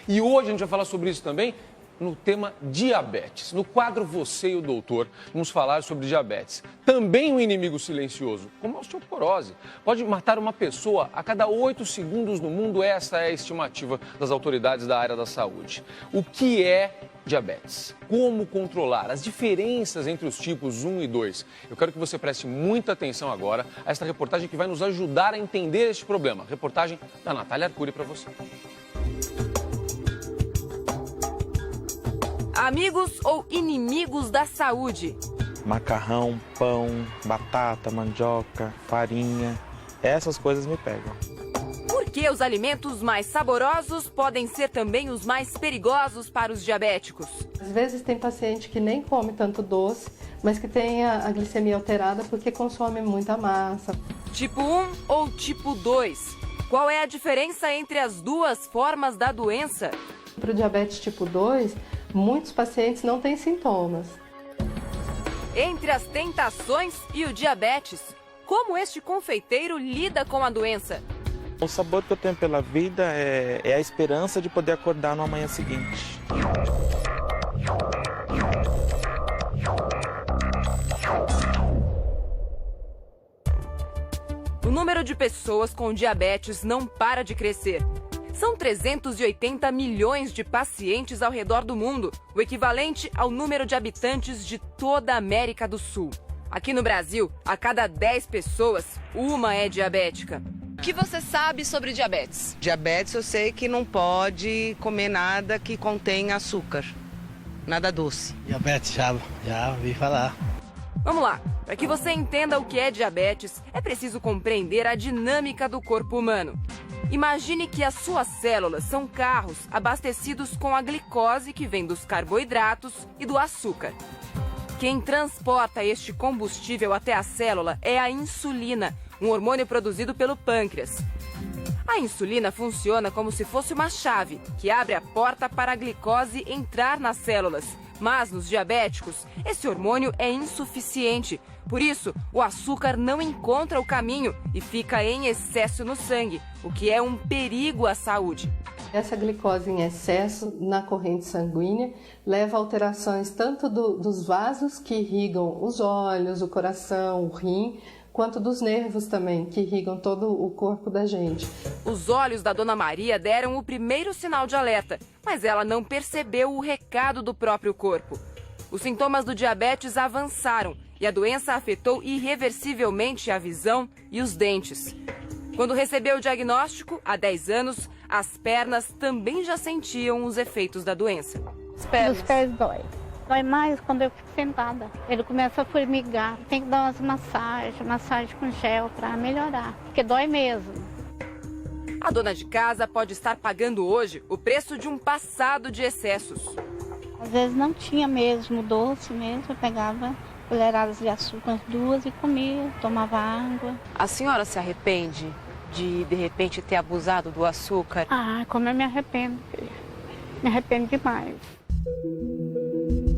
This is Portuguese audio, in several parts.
E hoje a gente vai falar sobre isso também no tema diabetes. No quadro Você e o Doutor, vamos falar sobre diabetes. Também um inimigo silencioso, como a osteoporose. Pode matar uma pessoa a cada 8 segundos no mundo, essa é a estimativa das autoridades da área da saúde. O que é diabetes? Como controlar? As diferenças entre os tipos 1 e 2. Eu quero que você preste muita atenção agora a esta reportagem que vai nos ajudar a entender este problema. Reportagem da Natália Arcuri para você. Amigos ou inimigos da saúde? Macarrão, pão, batata, mandioca, farinha, essas coisas me pegam. Por que os alimentos mais saborosos podem ser também os mais perigosos para os diabéticos? Às vezes tem paciente que nem come tanto doce, mas que tem a glicemia alterada porque consome muita massa. Tipo 1 ou tipo 2? Qual é a diferença entre as duas formas da doença? Para o diabetes tipo 2, muitos pacientes não têm sintomas. Entre as tentações e o diabetes, como este confeiteiro lida com a doença? O sabor que eu tenho pela vida é a esperança de poder acordar no amanhã seguinte. O número de pessoas com diabetes não para de crescer. São 380 milhões de pacientes ao redor do mundo, o equivalente ao número de habitantes de toda a América do Sul. Aqui no Brasil, a cada 10 pessoas, uma é diabética. O que você sabe sobre diabetes? Diabetes eu sei que não pode comer nada que contenha açúcar, nada doce. Diabetes já ouvi falar. Vamos lá, para que você entenda o que é diabetes, é preciso compreender a dinâmica do corpo humano. Imagine que as suas células são carros abastecidos com a glicose que vem dos carboidratos e do açúcar. Quem transporta este combustível até a célula é a insulina, um hormônio produzido pelo pâncreas. A insulina funciona como se fosse uma chave que abre a porta para a glicose entrar nas células. Mas nos diabéticos, esse hormônio é insuficiente. Por isso, o açúcar não encontra o caminho e fica em excesso no sangue, o que é um perigo à saúde. Essa glicose em excesso na corrente sanguínea leva a alterações tanto dos vasos que irrigam os olhos, o coração, o rim, quanto dos nervos também, que irrigam todo o corpo da gente. Os olhos da Dona Maria deram o primeiro sinal de alerta, mas ela não percebeu o recado do próprio corpo. Os sintomas do diabetes avançaram e a doença afetou irreversivelmente a visão e os dentes. Quando recebeu o diagnóstico, há 10 anos, as pernas também já sentiam os efeitos da doença. Os pés dói. Dói mais quando eu fico sentada. Ele começa a formigar. Tem que dar umas massagem com gel para melhorar, porque dói mesmo. A dona de casa pode estar pagando hoje o preço de um passado de excessos. Às vezes não tinha mesmo, doce mesmo. Eu pegava colheradas de açúcar, 2 e comia, tomava água. A senhora se arrepende de repente, ter abusado do açúcar? Ah, como eu me arrependo, filha. Me arrependo demais.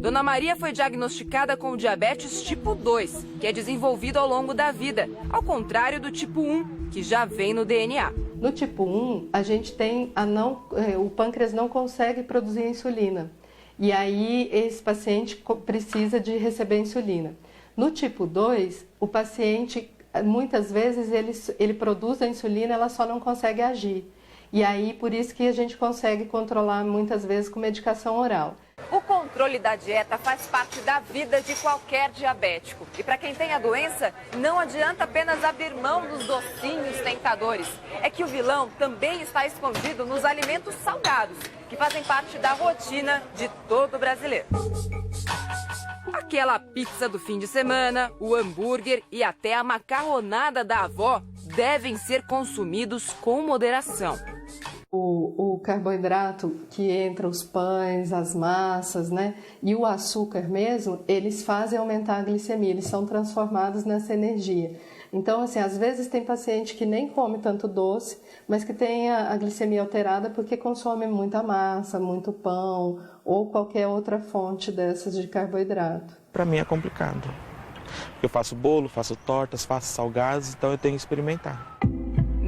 Dona Maria foi diagnosticada com o diabetes tipo 2, que é desenvolvido ao longo da vida, ao contrário do tipo 1, que já vem no DNA. No tipo 1, a gente tem o pâncreas não consegue produzir insulina. E aí esse paciente precisa de receber insulina. No tipo 2, o paciente, muitas vezes, ele produz a insulina, ela só não consegue agir. E aí, por isso que a gente consegue controlar muitas vezes com medicação oral. O controle da dieta faz parte da vida de qualquer diabético. E para quem tem a doença, não adianta apenas abrir mão dos docinhos tentadores. É que o vilão também está escondido nos alimentos salgados, que fazem parte da rotina de todo brasileiro. Aquela pizza do fim de semana, o hambúrguer e até a macarronada da avó devem ser consumidos com moderação. O carboidrato que entra, os pães, as massas, né, e o açúcar mesmo, eles fazem aumentar a glicemia, eles são transformados nessa energia. Então, assim, às vezes tem paciente que nem come tanto doce, mas que tem a glicemia alterada porque consome muita massa, muito pão ou qualquer outra fonte dessas de carboidrato. Para mim é complicado. Eu faço bolo, faço tortas, faço salgados, então eu tenho que experimentar.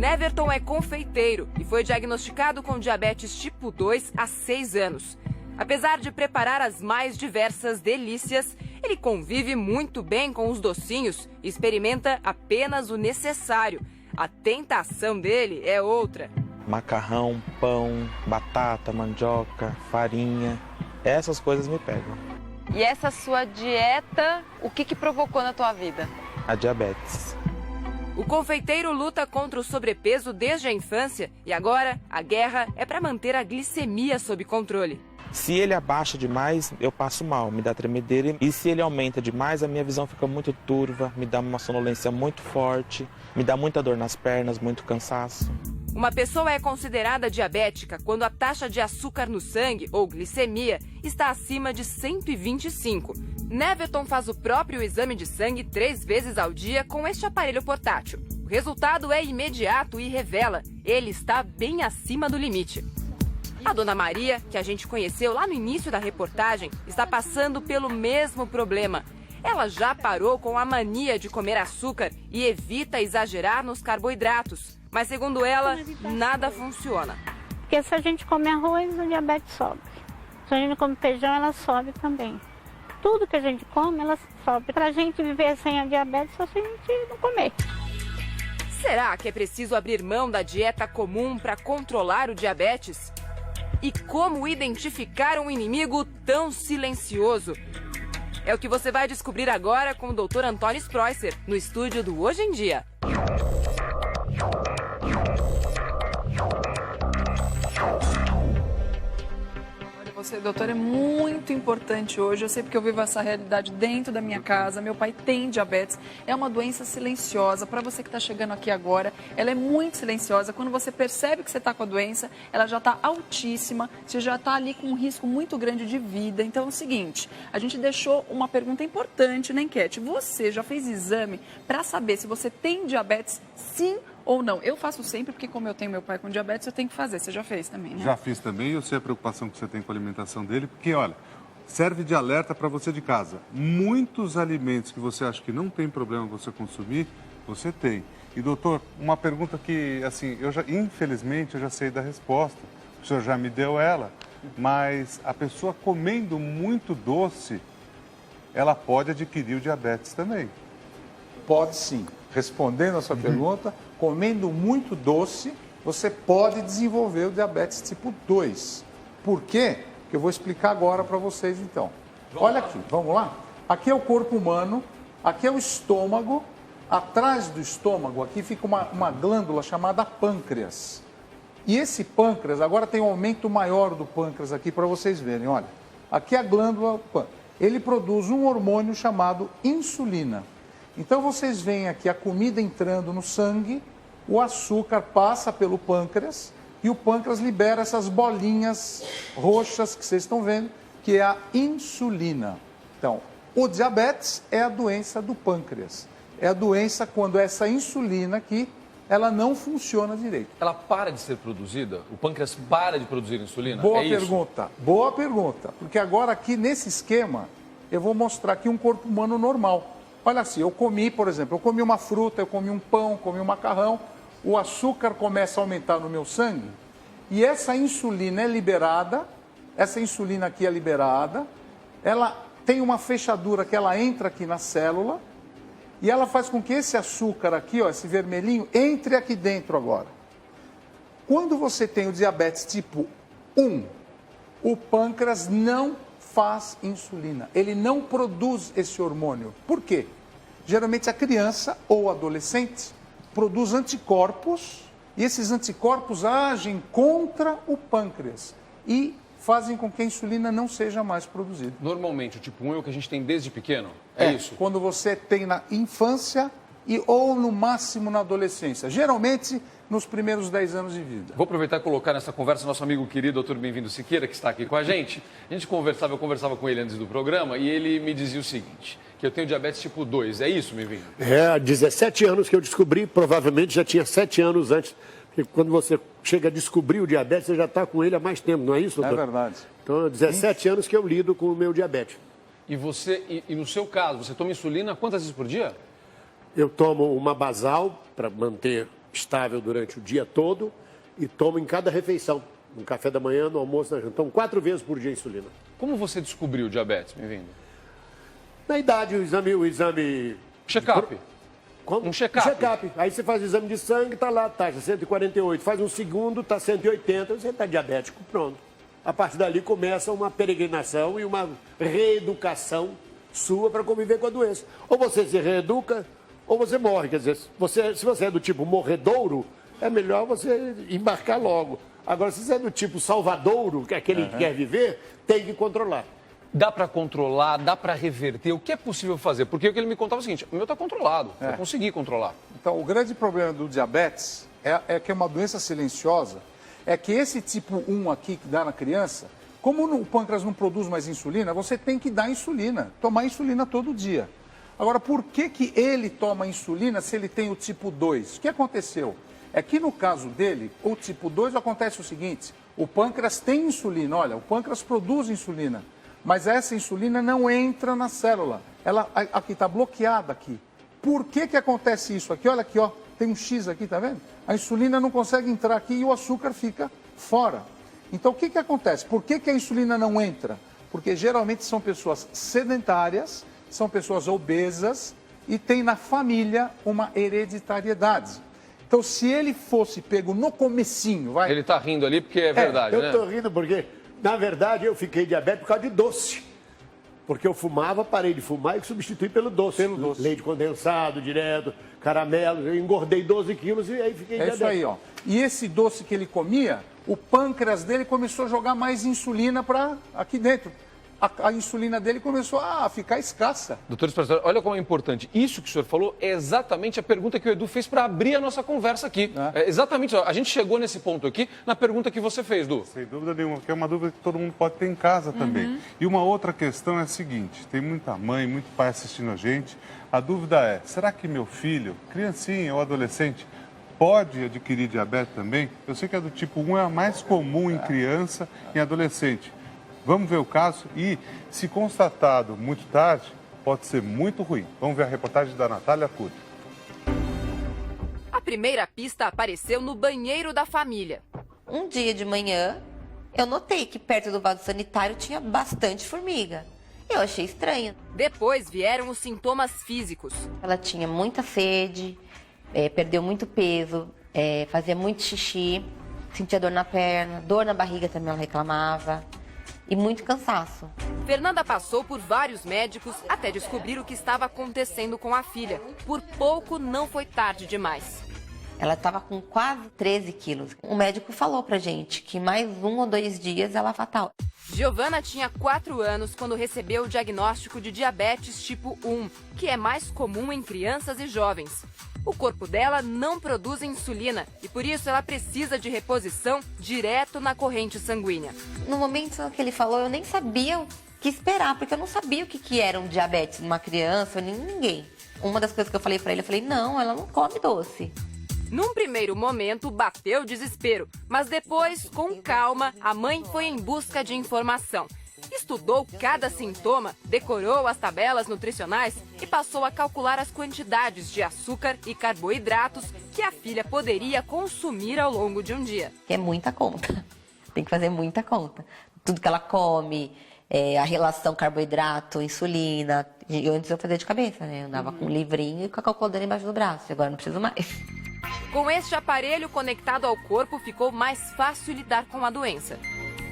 Neverton é confeiteiro e foi diagnosticado com diabetes tipo 2 há 6 anos. Apesar de preparar as mais diversas delícias, ele convive muito bem com os docinhos e experimenta apenas o necessário. A tentação dele é outra. Macarrão, pão, batata, mandioca, farinha, essas coisas me pegam. E essa sua dieta, o que provocou na tua vida? A diabetes. O confeiteiro luta contra o sobrepeso desde a infância e agora a guerra é para manter a glicemia sob controle. Se ele abaixa demais, eu passo mal, me dá tremedeira. E se ele aumenta demais, a minha visão fica muito turva, me dá uma sonolência muito forte, me dá muita dor nas pernas, muito cansaço. Uma pessoa é considerada diabética quando a taxa de açúcar no sangue, ou glicemia, está acima de 125. Neverton faz o próprio exame de sangue 3 vezes ao dia com este aparelho portátil. O resultado é imediato e revela: ele está bem acima do limite. A dona Maria, que a gente conheceu lá no início da reportagem, está passando pelo mesmo problema. Ela já parou com a mania de comer açúcar e evita exagerar nos carboidratos. Mas, segundo ela, nada funciona. Porque se a gente come arroz, a diabetes sobe. Se a gente come feijão, ela sobe também. Tudo que a gente come, ela sobe. Para a gente viver sem a diabetes, só se a gente não comer. Será que é preciso abrir mão da dieta comum para controlar o diabetes? E como identificar um inimigo tão silencioso? É o que você vai descobrir agora com o Dr. Antônio Spreusser, no estúdio do Hoje em Dia. Você, doutor, é muito importante hoje. Eu sei porque eu vivo essa realidade dentro da minha casa. Meu pai tem diabetes. É uma doença silenciosa. Para você que está chegando aqui agora, ela é muito silenciosa. Quando você percebe que você está com a doença, ela já está altíssima. Você já está ali com um risco muito grande de vida. Então é o seguinte, a gente deixou uma pergunta importante na enquete. Você já fez exame para saber se você tem diabetes, sim ou não? Eu faço sempre, porque como eu tenho meu pai com diabetes, eu tenho que fazer. Você já fez também, né? Já fiz também, eu sei a preocupação que você tem com a alimentação dele, porque, olha, serve de alerta para você de casa. Muitos alimentos que você acha que não tem problema você consumir, você tem. E, doutor, uma pergunta que, assim, infelizmente, eu já sei da resposta. O senhor já me deu ela, mas a pessoa comendo muito doce, ela pode adquirir o diabetes também. Pode sim. Respondendo a sua pergunta, comendo muito doce, você pode desenvolver o diabetes tipo 2. Por quê? Que eu vou explicar agora para vocês então. Olha aqui, vamos lá? Aqui é o corpo humano, aqui é o estômago, atrás do estômago aqui fica uma glândula chamada pâncreas. E esse pâncreas, agora tem um aumento maior do pâncreas aqui para vocês verem, olha. Aqui é a glândula, ele produz um hormônio chamado insulina. Então vocês veem aqui a comida entrando no sangue, o açúcar passa pelo pâncreas e o pâncreas libera essas bolinhas roxas que vocês estão vendo, que é a insulina. Então, o diabetes é a doença do pâncreas. É a doença quando essa insulina aqui, ela não funciona direito. Ela para de ser produzida? O pâncreas para de produzir insulina? Boa pergunta, boa pergunta. Porque agora aqui nesse esquema, eu vou mostrar aqui um corpo humano normal. Olha assim, eu comi, por exemplo, eu comi uma fruta, eu comi um pão, comi um macarrão, o açúcar começa a aumentar no meu sangue e essa insulina é liberada, essa insulina aqui é liberada, ela tem uma fechadura que ela entra aqui na célula e ela faz com que esse açúcar aqui, ó, esse vermelhinho, entre aqui dentro agora. Quando você tem o diabetes tipo 1, o pâncreas não faz insulina, ele não produz esse hormônio. Por quê? Geralmente a criança ou adolescente produz anticorpos e esses anticorpos agem contra o pâncreas e fazem com que a insulina não seja mais produzida. Normalmente o tipo 1 é o que a gente tem desde pequeno? É isso? Quando você tem na infância ou no máximo na adolescência. Geralmente nos primeiros 10 anos de vida. Vou aproveitar e colocar nessa conversa nosso amigo querido, doutor Bem-vindo Siqueira, que está aqui com a gente. Eu conversava com ele antes do programa e ele me dizia o seguinte, que eu tenho diabetes tipo 2, é isso, Bem-vindo? Há 17 anos que eu descobri, provavelmente já tinha 7 anos antes, porque quando você chega a descobrir o diabetes, você já está com ele há mais tempo, não é isso, doutor? É verdade. Então, há 17 anos que eu lido com o meu diabetes. E você, e no seu caso, você toma insulina quantas vezes por dia? Eu tomo uma basal para manter estável durante o dia todo e tomo em cada refeição. No café da manhã, no almoço, na janta. Tomo 4 vezes por dia insulina. Como você descobriu o diabetes, bem-vindo? Na idade, o exame... Check-up. Como? Um check-up. Check-up. Aí você faz o exame de sangue, tá lá, taxa 148. Faz um segundo, tá 180, você tá diabético, pronto. A partir dali começa uma peregrinação e uma reeducação sua para conviver com a doença. Ou você se reeduca, ou você morre. Quer dizer, se você é do tipo morredouro, é melhor você embarcar logo. Agora, se você é do tipo salvadouro, que é aquele que quer viver, tem que controlar. Dá para controlar, dá para reverter? O que é possível fazer? Porque o que ele me contava é o seguinte, o meu está controlado, eu consegui controlar. Então, o grande problema do diabetes é que é uma doença silenciosa, é que esse tipo 1 aqui que dá na criança, como o pâncreas não produz mais insulina, você tem que dar insulina, tomar insulina todo dia. Agora, por que ele toma insulina se ele tem o tipo 2? O que aconteceu? É que no caso dele, o tipo 2, acontece o seguinte, o pâncreas tem insulina, olha, o pâncreas produz insulina, mas essa insulina não entra na célula, ela aqui está bloqueada aqui. Por que acontece isso aqui? Olha aqui, ó, tem um X aqui, tá vendo? A insulina não consegue entrar aqui e o açúcar fica fora. Então o que acontece? Por que a insulina não entra? Porque geralmente são pessoas sedentárias, são pessoas obesas e tem na família uma hereditariedade. Então, se ele fosse pego no comecinho, vai... Ele está rindo ali porque é verdade, né? Eu estou rindo porque, na verdade, eu fiquei diabético por causa de doce. Porque eu fumava, parei de fumar e substituí pelo doce. Leite condensado, direto, caramelo. Eu engordei 12 quilos e aí fiquei diabético. É isso aí, ó. E esse doce que ele comia, o pâncreas dele começou a jogar mais insulina para aqui dentro. A insulina dele começou a ficar escassa. Doutor Espartano, olha como é importante. Isso que o senhor falou é exatamente a pergunta que o Edu fez para abrir a nossa conversa aqui. É exatamente isso. A gente chegou nesse ponto aqui na pergunta que você fez, Du. Sem dúvida nenhuma, porque é uma dúvida que todo mundo pode ter em casa também. E uma outra questão é a seguinte, tem muita mãe, muito pai assistindo a gente. A dúvida é, será que meu filho, criancinha ou adolescente, pode adquirir diabetes também? Eu sei que a do tipo 1 é a mais comum em criança e em adolescente. Vamos ver o caso e, se constatado muito tarde, pode ser muito ruim. Vamos ver a reportagem da Natália Cury. A primeira pista apareceu no banheiro da família. Um dia de manhã, eu notei que perto do vaso sanitário tinha bastante formiga. Eu achei estranho. Depois vieram os sintomas físicos. Ela tinha muita sede, perdeu muito peso, fazia muito xixi, sentia dor na perna, dor na barriga também ela reclamava. E muito cansaço. Fernanda passou por vários médicos até descobrir o que estava acontecendo com a filha. Por pouco não foi tarde demais. Ela estava com quase 13 quilos. O médico falou pra gente que mais 1 ou 2 dias ela é fatal. Giovana tinha 4 anos quando recebeu o diagnóstico de diabetes tipo 1, que é mais comum em crianças e jovens. O corpo dela não produz insulina e por isso ela precisa de reposição direto na corrente sanguínea. No momento que ele falou, eu nem sabia o que esperar, porque eu não sabia o que era um diabetes numa criança, nem ninguém. Uma das coisas que eu falei pra ele, eu falei, não, ela não come doce. Num primeiro momento, bateu o desespero, mas depois, com calma, a mãe foi em busca de informação. Estudou cada sintoma, decorou as tabelas nutricionais e passou a calcular as quantidades de açúcar e carboidratos que a filha poderia consumir ao longo de um dia. É muita conta, tem que fazer muita conta. Tudo que ela come, a relação carboidrato, insulina. Antes eu fazia de cabeça, né? Eu andava com um livrinho e com a calculadora embaixo do braço, agora não preciso mais. Com este aparelho conectado ao corpo, ficou mais fácil lidar com a doença.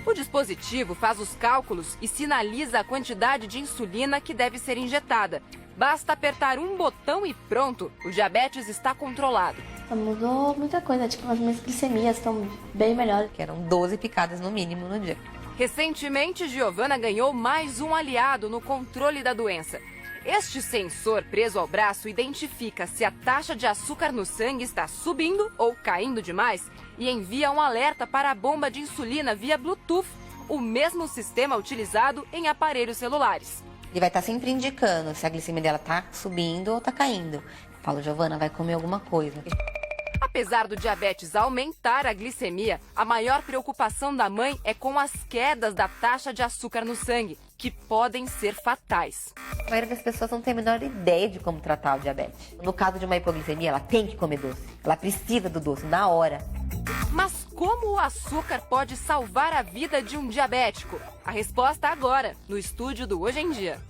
O dispositivo faz os cálculos e sinaliza a quantidade de insulina que deve ser injetada. Basta apertar um botão e pronto, o diabetes está controlado. Mudou muita coisa, tipo, as minhas glicemias estão bem melhores. Que eram 12 picadas no mínimo no dia. Recentemente, Giovana ganhou mais um aliado no controle da doença. Este sensor preso ao braço identifica se a taxa de açúcar no sangue está subindo ou caindo demais e envia um alerta para a bomba de insulina via Bluetooth, o mesmo sistema utilizado em aparelhos celulares. Ele vai estar sempre indicando se a glicemia dela está subindo ou está caindo. Eu falo, Giovana, vai comer alguma coisa. A Apesar do diabetes aumentar a glicemia, a maior preocupação da mãe é com as quedas da taxa de açúcar no sangue, que podem ser fatais. A maioria das pessoas não tem a menor ideia de como tratar o diabetes. No caso de uma hipoglicemia, ela tem que comer doce. Ela precisa do doce na hora. Mas como o açúcar pode salvar a vida de um diabético? A resposta agora, no estúdio do Hoje em Dia.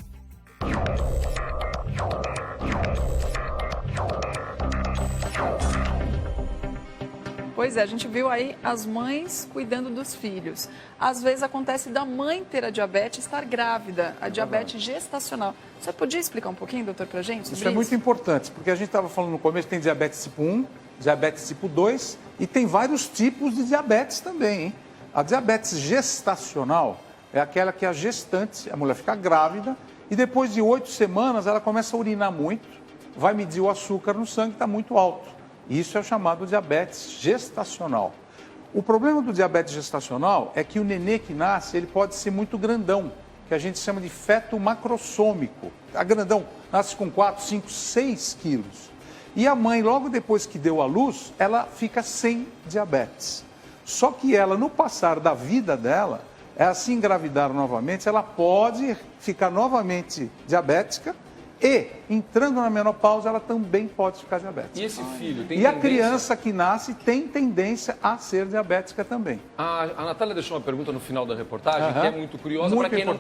Pois é, a gente viu aí as mães cuidando dos filhos. Às vezes acontece da mãe ter a diabetes e estar grávida, a diabetes gestacional. Você podia explicar um pouquinho, doutor, pra gente sobre isso? É muito importante, porque a gente estava falando no começo, tem diabetes tipo 1, diabetes tipo 2 e tem vários tipos de diabetes também, hein? A diabetes gestacional é aquela que a gestante, a mulher fica grávida e depois de 8 semanas ela começa a urinar muito, vai medir o açúcar no sangue, está muito alto. Isso é o chamado diabetes gestacional. O problema do diabetes gestacional é que o nenê que nasce, ele pode ser muito grandão, que a gente chama de feto macrossômico. A grandão nasce com 4, 5, 6 quilos. E a mãe, logo depois que deu à luz, ela fica sem diabetes. Só que ela, no passar da vida dela, ela se engravidar novamente, ela pode ficar novamente diabética, e, entrando na menopausa, ela também pode ficar diabética. E esse filho tem tendência... a criança que nasce tem tendência a ser diabética também. A Natália deixou uma pergunta no final da reportagem, que é muito curiosa para quem não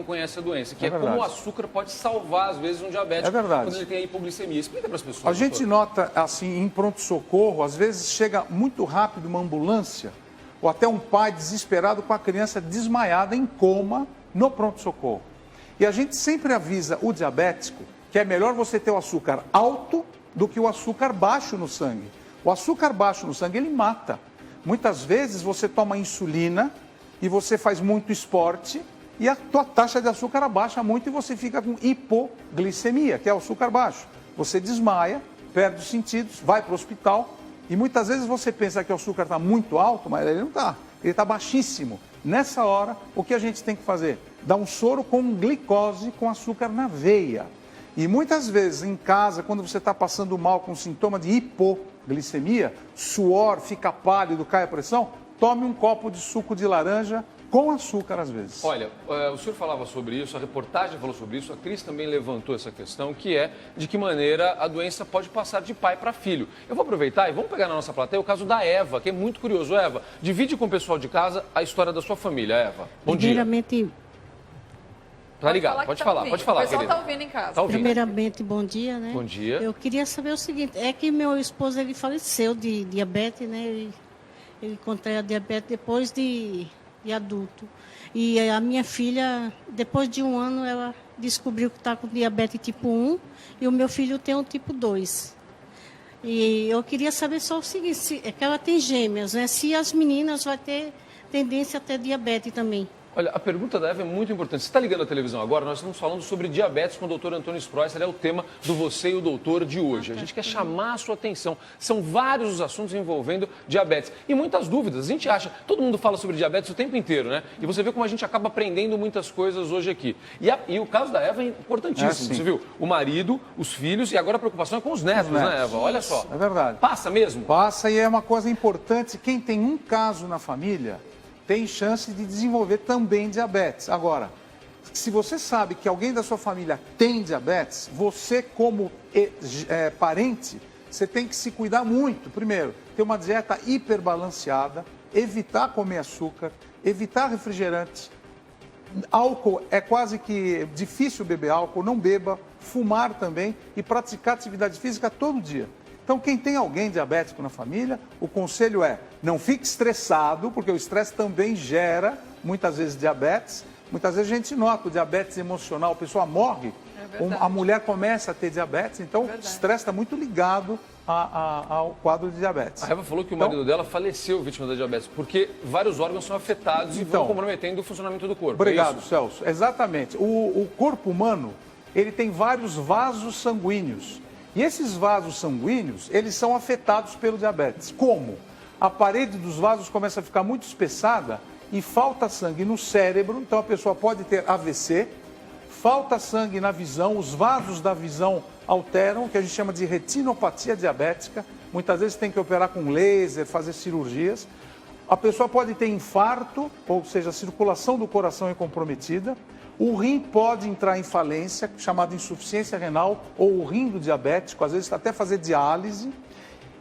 conhece a doença, que é como o açúcar pode salvar, às vezes, um diabético quando ele tem a hipoglicemia. Explica para as pessoas. A gente nota, assim, em pronto-socorro, às vezes chega muito rápido uma ambulância, ou até um pai desesperado com a criança desmaiada em coma no pronto-socorro. E a gente sempre avisa o diabético que é melhor você ter o açúcar alto do que o açúcar baixo no sangue. O açúcar baixo no sangue, ele mata. Muitas vezes você toma insulina e você faz muito esporte e a tua taxa de açúcar abaixa muito e você fica com hipoglicemia, que é o açúcar baixo. Você desmaia, perde os sentidos, vai para o hospital e muitas vezes você pensa que o açúcar está muito alto, mas ele não está. Ele está baixíssimo. Nessa hora, o que a gente tem que fazer? Dar um soro com glicose, com açúcar na veia. E muitas vezes em casa, quando você está passando mal com sintoma de hipoglicemia, suor, fica pálido, cai a pressão, tome um copo de suco de laranja com açúcar às vezes. Olha, o senhor falava sobre isso, a reportagem falou sobre isso, a Cris também levantou essa questão, que é de que maneira a doença pode passar de pai para filho. Eu vou aproveitar e vamos pegar na nossa plateia o caso da Eva, que é muito curioso. Eva, divide com o pessoal de casa a história da sua família, Eva. Bom dia. Primeiramente... Tá ligado, pode falar, querido. O pessoal está ouvindo em casa. Tá ouvindo. Primeiramente, bom dia, né? Bom dia. Eu queria saber o seguinte, é que meu esposo, ele faleceu de diabetes, né? Ele contraiu a diabetes depois de adulto. E a minha filha, depois de 1 ano, ela descobriu que está com diabetes tipo 1 e o meu filho tem o tipo 2. E eu queria saber só o seguinte, é que ela tem gêmeas, né? Se as meninas vão ter tendência a ter diabetes também. Olha, a pergunta da Eva é muito importante. Você está ligando a televisão agora? Nós estamos falando sobre diabetes com o doutor Antônio Sproisser. É o tema do Você e o Doutor de hoje. A gente quer chamar a sua atenção. São vários os assuntos envolvendo diabetes. E muitas dúvidas. A gente acha, todo mundo fala sobre diabetes o tempo inteiro, né? E você vê como a gente acaba aprendendo muitas coisas hoje aqui. E o caso da Eva é importantíssimo. Você viu? O marido, os filhos e agora a preocupação é com os netos, né, Eva? Olha só. É verdade. Passa mesmo? Passa e é uma coisa importante. Quem tem um caso na família tem chance de desenvolver também diabetes. Agora, se você sabe que alguém da sua família tem diabetes, você como parente, você tem que se cuidar muito. Primeiro, ter uma dieta hiperbalanceada, evitar comer açúcar, evitar refrigerantes. Álcool é quase que difícil beber álcool, não beba, fumar também e praticar atividade física todo dia. Então, quem tem alguém diabético na família, o conselho é não fique estressado, porque o estresse também gera, muitas vezes, diabetes. Muitas vezes a gente nota o diabetes emocional, a pessoa morre, a mulher começa a ter diabetes, então o estresse está muito ligado ao quadro de diabetes. A Eva falou que o marido dela faleceu vítima da diabetes, porque vários órgãos são afetados e vão comprometendo o funcionamento do corpo. Obrigado, Celso. Exatamente. O corpo humano, ele tem vários vasos sanguíneos. E esses vasos sanguíneos, eles são afetados pelo diabetes. Como? A parede dos vasos começa a ficar muito espessada e falta sangue no cérebro, então a pessoa pode ter AVC, falta sangue na visão, os vasos da visão alteram, que a gente chama de retinopatia diabética, muitas vezes tem que operar com laser, fazer cirurgias. A pessoa pode ter infarto, ou seja, a circulação do coração é comprometida. O rim pode entrar em falência, chamada insuficiência renal, ou o rim do diabético, às vezes até fazer diálise.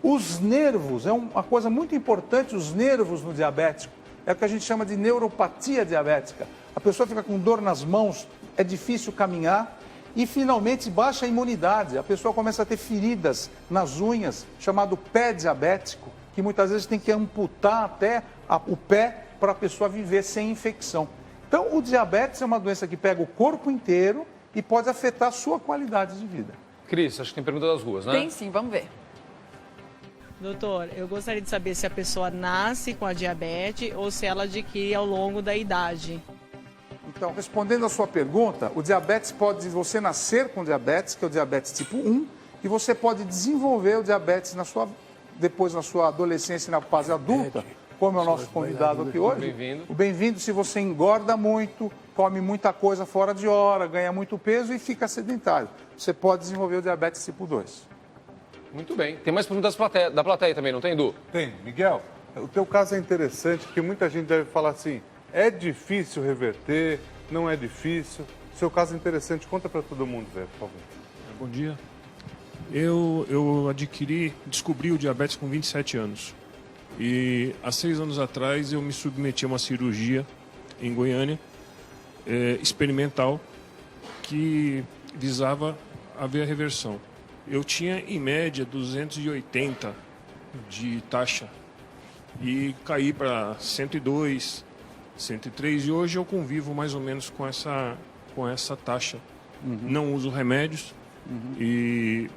Os nervos, é uma coisa muito importante, os nervos no diabético, é o que a gente chama de neuropatia diabética. A pessoa fica com dor nas mãos, é difícil caminhar. E, finalmente, baixa a imunidade. A pessoa começa a ter feridas nas unhas, chamado pé diabético, que muitas vezes tem que amputar até o pé para a pessoa viver sem infecção. Então, o diabetes é uma doença que pega o corpo inteiro e pode afetar a sua qualidade de vida. Cris, acho que tem pergunta das ruas, né? Tem sim, vamos ver. Doutor, eu gostaria de saber se a pessoa nasce com a diabetes ou se ela adquire ao longo da idade. Então, respondendo a sua pergunta, o diabetes pode você nascer com diabetes, que é o diabetes tipo 1, e você pode desenvolver o diabetes depois na sua adolescência e na fase adulta, como é o nosso convidado aqui hoje. Bem-vindo. O bem-vindo se você engorda muito, come muita coisa fora de hora, ganha muito peso e fica sedentário. Você pode desenvolver o diabetes tipo 2. Muito bem. Tem mais perguntas da plateia também, não tem, Edu? Tem. Miguel, o teu caso é interessante, porque muita gente deve falar assim, é difícil reverter, não é difícil. O seu caso é interessante, conta para todo mundo ver, por favor. Bom dia. Eu descobri o diabetes com 27 anos. E há 6 anos atrás eu me submeti a uma cirurgia em Goiânia, experimental, que visava haver a reversão. Eu tinha, em média, 280 de taxa e caí para 102, 103 e hoje eu convivo mais ou menos com essa taxa. Não uso remédios,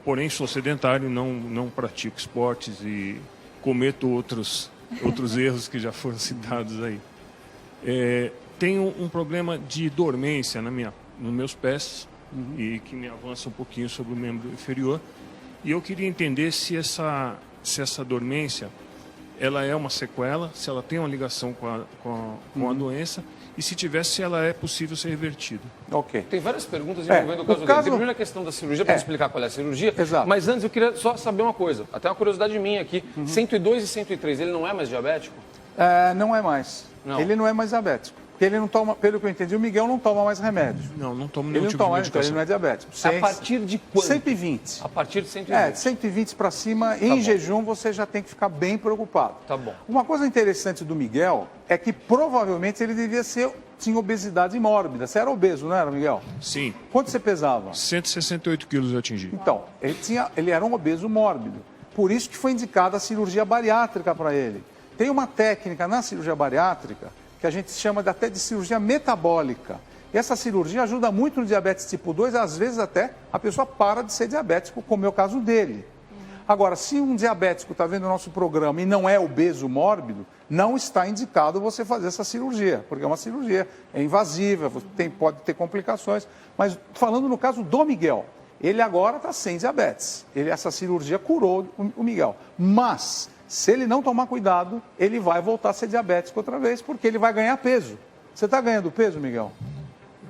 porém sou sedentário, não pratico esportes e cometo outros erros que já foram citados aí. Tenho um problema de dormência nos meus pés, e que me avança um pouquinho sobre o membro inferior. E eu queria entender se essa dormência ela é uma sequela, se ela tem uma ligação com a doença e se tivesse, se ela é possível ser revertida. Ok. Tem várias perguntas envolvendo o caso dele. Tem primeiro a questão da cirurgia, para explicar qual é a cirurgia. Exato. Mas antes eu queria só saber uma coisa, até uma curiosidade minha aqui. 102 e 103, ele não é mais diabético? Não é mais. Não. Ele não é mais diabético. Porque ele não toma, pelo que eu entendi, o Miguel não toma mais remédio. Não tomo Ele nenhum não tipo toma, de então medicação. ele não é diabético. A partir de quanto? 120. A partir de 120. De 120 para cima, em jejum, você já tem que ficar bem preocupado. Tá bom. Uma coisa interessante do Miguel é que provavelmente ele tinha obesidade mórbida. Você era obeso, não era, Miguel? Sim. Quanto você pesava? 168 quilos eu atingi. Então, ele era um obeso mórbido. Por isso que foi indicada a cirurgia bariátrica para ele. Tem uma técnica na cirurgia bariátrica que a gente chama até de cirurgia metabólica. E essa cirurgia ajuda muito no diabetes tipo 2, às vezes até a pessoa para de ser diabético, como é o caso dele. Agora, se um diabético está vendo o nosso programa e não é obeso mórbido, não está indicado você fazer essa cirurgia, porque é uma cirurgia, é invasiva, pode ter complicações. Mas falando no caso do Miguel, ele agora está sem diabetes. Essa cirurgia curou o Miguel. Mas, se ele não tomar cuidado, ele vai voltar a ser diabético outra vez, porque ele vai ganhar peso. Você está ganhando peso, Miguel?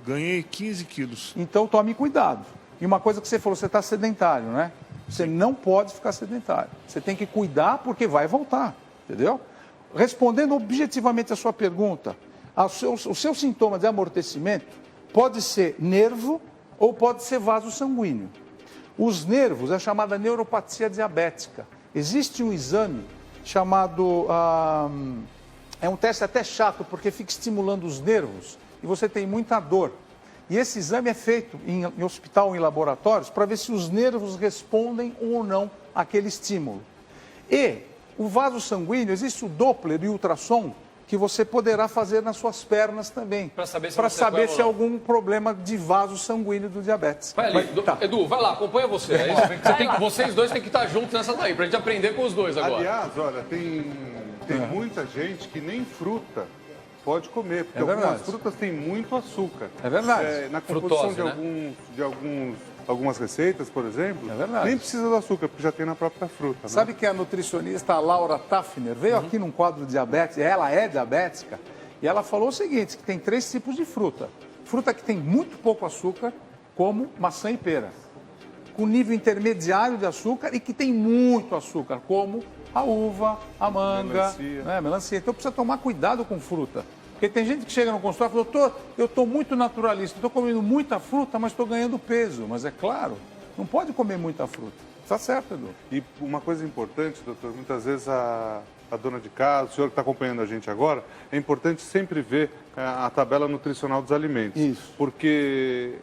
Ganhei 15 quilos. Então tome cuidado. E uma coisa que você falou, você está sedentário, né? Você não pode ficar sedentário. Você tem que cuidar porque vai voltar, entendeu? Respondendo objetivamente a sua pergunta, o seu sintoma de amortecimento pode ser nervo ou pode ser vaso sanguíneo. Os nervos é chamada neuropatia diabética. Existe um exame chamado... é um teste até chato, porque fica estimulando os nervos e você tem muita dor. E esse exame é feito em hospital, em laboratórios, para ver se os nervos respondem ou não àquele estímulo. E o vaso sanguíneo, existe o Doppler e o ultrassom, que você poderá fazer nas suas pernas também. Para saber se há algum problema de vaso sanguíneo do diabetes. Vai ali, Edu, vai lá, acompanha você. Vocês dois têm que estar juntos nessa daí, para a gente aprender com os dois agora. Aliás, olha, tem muita gente que nem fruta pode comer, porque algumas frutas têm muito açúcar. É verdade. Na composição Frutose, algumas receitas, por exemplo, nem precisa do açúcar, porque já tem na própria fruta. Sabe que a nutricionista Laura Taffner veio aqui num quadro de diabetes, ela é diabética, e ela falou o seguinte, que tem 3 tipos de fruta. Fruta que tem muito pouco açúcar, como maçã e pera. com nível intermediário de açúcar e que tem muito açúcar, como a uva, a manga, melancia. Então precisa tomar cuidado com fruta. Porque tem gente que chega no consultório e fala, doutor, eu estou muito naturalista, estou comendo muita fruta, mas estou ganhando peso. Mas é claro, não pode comer muita fruta. Está certo, Edu. E uma coisa importante, doutor, muitas vezes a dona de casa, o senhor que está acompanhando a gente agora, é importante sempre ver a tabela nutricional dos alimentos. Isso. Porque,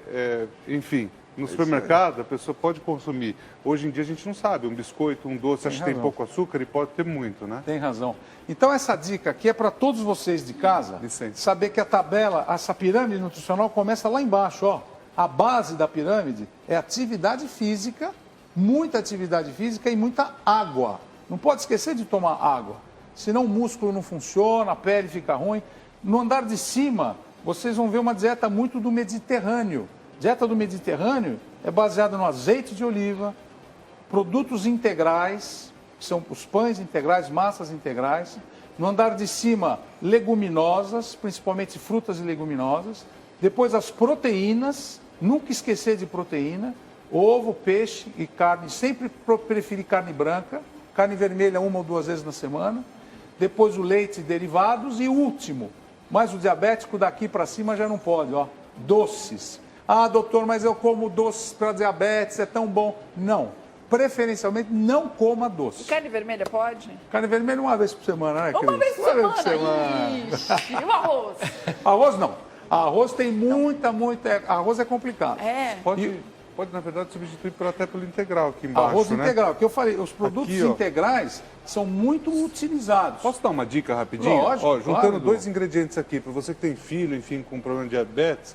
enfim, no supermercado a pessoa pode consumir. Hoje em dia a gente não sabe, um biscoito, um doce, acho que tem pouco açúcar e pode ter muito, né? Tem razão. Então essa dica aqui é para todos vocês de casa, saber que a tabela, essa pirâmide nutricional começa lá embaixo, ó. A base da pirâmide é atividade física, muita atividade física e muita água. Não pode esquecer de tomar água, senão o músculo não funciona, a pele fica ruim. No andar de cima, vocês vão ver uma dieta muito do Mediterrâneo. Dieta do Mediterrâneo é baseada no azeite de oliva, produtos integrais, que são os pães integrais, massas integrais. No andar de cima, leguminosas, principalmente frutas e leguminosas. Depois as proteínas, nunca esquecer de proteína. Ovo, peixe e carne, sempre preferir carne branca. Carne vermelha 1 ou 2 vezes na semana. Depois o leite e derivados. E o último, mas o diabético daqui para cima já não pode, ó, doces. Ah, doutor, mas eu como doces para diabetes, é tão bom. Não, preferencialmente não coma doce. E carne vermelha pode? Carne vermelha 1 vez por semana, né, Uma vez por semana? Ixi, e o arroz? Arroz não. Arroz tem muita... Arroz é complicado. É. Pode, na verdade, substituir até pelo integral aqui embaixo, arroz né? integral, que eu falei, os produtos aqui, integrais são muito utilizados. Posso dar uma dica rapidinho? Lógico, ó, juntando claro, dois ingredientes aqui, para você que tem filho, enfim, com problema de diabetes,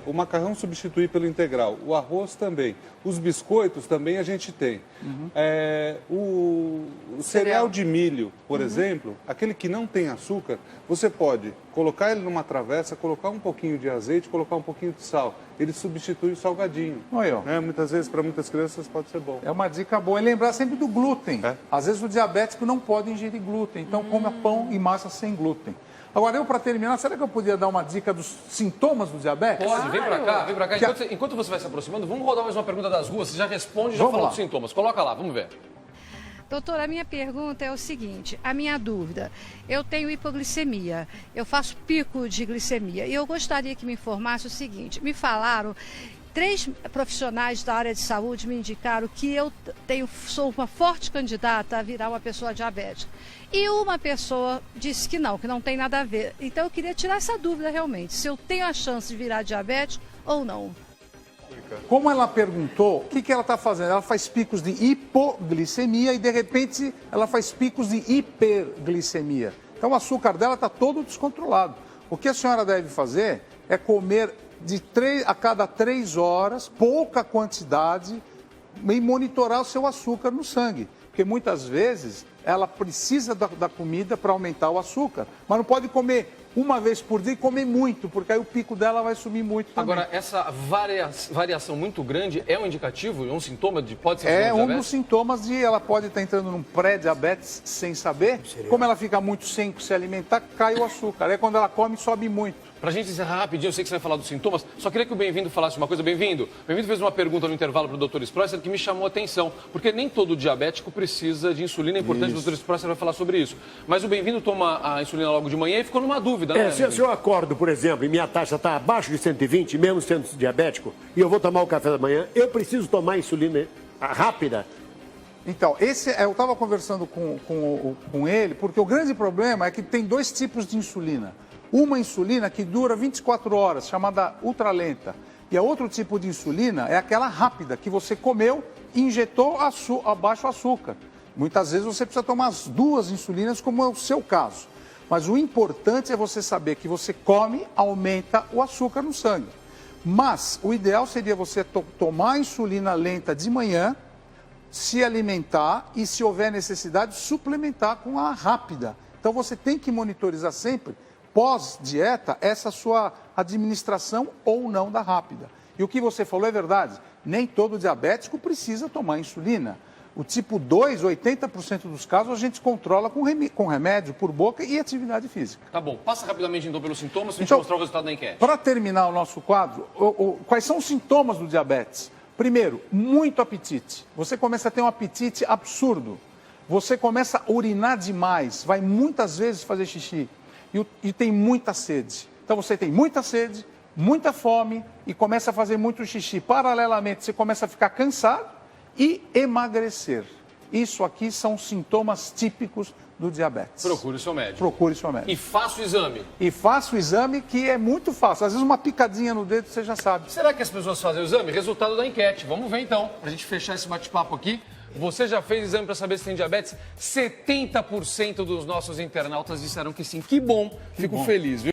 o macarrão substituir pelo integral, o arroz também, os biscoitos também a gente tem. O cereal de milho, por exemplo, aquele que não tem açúcar, você pode colocar ele numa travessa, colocar um pouquinho de azeite, colocar um pouquinho de sal. Ele substitui o salgadinho. Né? Muitas vezes, para muitas crianças, pode ser bom. É uma dica boa. E lembrar sempre do glúten. Às vezes o diabético não pode ingerir glúten, então come pão e massa sem glúten. Agora, eu para terminar, será que eu podia dar uma dica dos sintomas do diabetes? Pode, vem para cá, vem para cá. Enquanto você vai se aproximando, vamos rodar mais uma pergunta das ruas. Você já responde e já fala dos sintomas. Coloca lá, vamos ver. Doutora, a minha pergunta é o seguinte, a minha dúvida, eu tenho hipoglicemia, eu faço pico de glicemia e eu gostaria que me informasse o seguinte, me falaram, 3 profissionais da área de saúde me indicaram que eu sou uma forte candidata a virar uma pessoa diabética. E uma pessoa disse que não tem nada a ver. Então eu queria tirar essa dúvida realmente, se eu tenho a chance de virar diabético ou não. Como ela perguntou, o que ela está fazendo? Ela faz picos de hipoglicemia e, de repente, ela faz picos de hiperglicemia. Então, o açúcar dela está todo descontrolado. O que a senhora deve fazer é comer a cada 3 horas, pouca quantidade, e monitorar o seu açúcar no sangue. Porque, muitas vezes, ela precisa da comida para aumentar o açúcar, mas não pode comer 1 vez por dia e comer muito, porque aí o pico dela vai subir muito também. Agora, essa variação muito grande é um indicativo, é um sintoma de pode ser diabetes? É um dos sintomas de ela pode estar entrando num pré-diabetes sem saber. Como ela fica muito sem se alimentar, cai o açúcar. Aí quando ela come, sobe muito. Pra gente encerrar rapidinho, eu sei que você vai falar dos sintomas, só queria que o Bem-vindo falasse uma coisa. Bem-vindo. Bem-vindo fez uma pergunta no intervalo para o Dr. Sprosser que me chamou a atenção, porque nem todo diabético precisa de insulina, é importante, o Dr. Sprosser vai falar sobre isso. Mas o Bem-vindo toma a insulina logo de manhã e ficou numa dúvida, né? Se eu acordo, por exemplo, e minha taxa está abaixo de 120, mesmo sendo diabético, e eu vou tomar o café da manhã, eu preciso tomar insulina rápida? Então, eu estava conversando com ele, porque o grande problema é que tem 2 tipos de insulina. Uma insulina que dura 24 horas, chamada ultralenta. E a outro tipo de insulina é aquela rápida, que você comeu e injetou abaixo o açúcar. Muitas vezes você precisa tomar as 2 insulinas, como é o seu caso. Mas o importante é você saber que você come, aumenta o açúcar no sangue. Mas o ideal seria você tomar a insulina lenta de manhã, se alimentar e, se houver necessidade, suplementar com a rápida. Então você tem que monitorizar sempre, pós-dieta, essa sua administração ou não da rápida. E o que você falou é verdade, nem todo diabético precisa tomar insulina. O tipo 2, 80% dos casos, a gente controla com remédio por boca e atividade física. Tá bom, passa rapidamente então pelos sintomas, para a gente mostrar o resultado da enquete. Para terminar o nosso quadro, quais são os sintomas do diabetes? Primeiro, muito apetite. Você começa a ter um apetite absurdo. Você começa a urinar demais, vai muitas vezes fazer xixi e tem muita sede. Então você tem muita sede, muita fome e começa a fazer muito xixi. Paralelamente, você começa a ficar cansado e emagrecer. Isso aqui são sintomas típicos do diabetes. Procure o seu médico. Procure o seu médico. E faça o exame. E faça o exame, que é muito fácil. Às vezes uma picadinha no dedo você já sabe. Será que as pessoas fazem o exame? Resultado da enquete. Vamos ver então, pra gente fechar esse bate-papo aqui. Você já fez exame para saber se tem diabetes? 70% dos nossos internautas disseram que sim. Que bom, fico feliz, viu?